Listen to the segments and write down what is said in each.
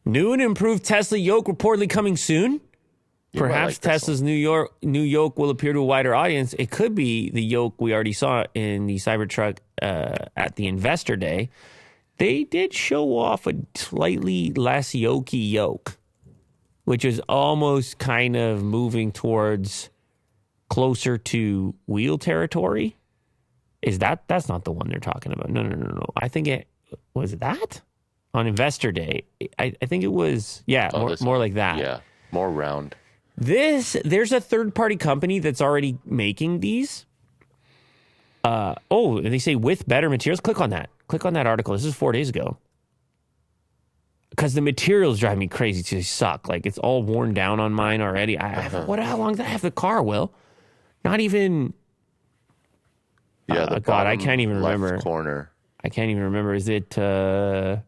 New and improved Tesla yoke reportedly coming soon. Perhaps Tesla's new yoke will appear to a wider audience. It could be the yoke we already saw in the Cybertruck at the Investor Day. They did show off a slightly less yokey yoke, which is almost kind of moving towards closer to wheel territory. That's not the one they're talking about. No. I think it was that on Investor Day. I think it was, more like that. Yeah, more round. There's a third-party company that's already making these. And they say with better materials. Click on that. Click on that article. This is 4 days ago. Because the materials drive me crazy. They suck. Like, it's all worn down on mine already. How long did I have the car, Will? Not even... Yeah, God, I can't even remember. Corner. I can't even remember. Is it 2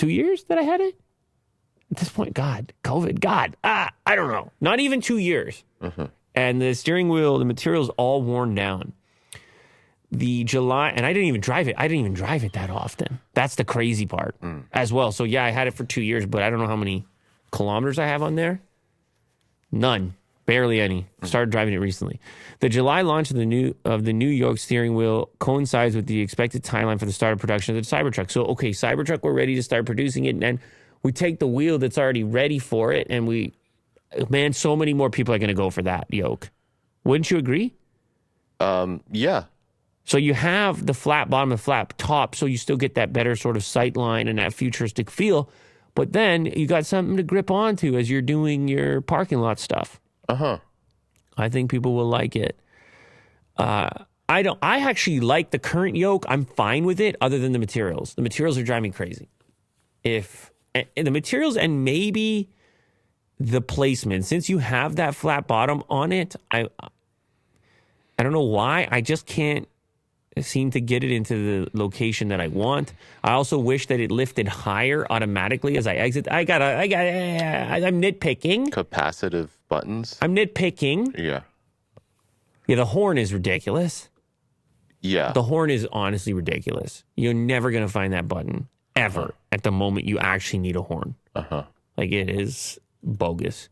years that I had it? At this point, God, COVID, God, I don't know. Not even 2 years. And the steering wheel, the material's all worn down. The July, and I didn't even drive it. I didn't even drive it that often. That's the crazy part as well. So yeah, I had it for 2 years, but I don't know how many kilometers I have on there. None. Barely any. Started driving it recently. The July launch of the new yoke steering wheel coincides with the expected timeline for the start of production of the Cybertruck. So, okay, Cybertruck, we're ready to start producing it, and then we take the wheel that's already ready for it, and so many more people are going to go for that yoke. Wouldn't you agree? Yeah. So you have the flat bottom and flat top, so you still get that better sort of sight line and that futuristic feel, but then you got something to grip onto as you're doing your parking lot stuff. I think people will like it. I actually like the current yoke. I'm fine with it other than the materials. The materials are driving me crazy. And the materials and maybe the placement, since you have that flat bottom on it, I don't know why. I just can't seem to get it into the location that I want. I also wish that it lifted higher automatically as I exit. I'm nitpicking. Capacitive buttons. I'm nitpicking. Yeah. Yeah, the horn is ridiculous. Yeah. The horn is honestly ridiculous. You're never going to find that button ever at the moment you actually need a horn. Like, it is bogus.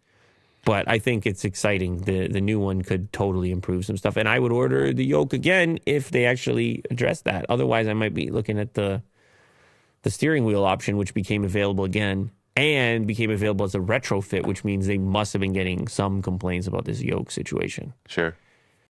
But I think it's exciting. The new one could totally improve some stuff. And I would order the yoke again if they actually address that. Otherwise, I might be looking at the steering wheel option, which became available again and became available as a retrofit, which means they must have been getting some complaints about this yoke situation. Sure.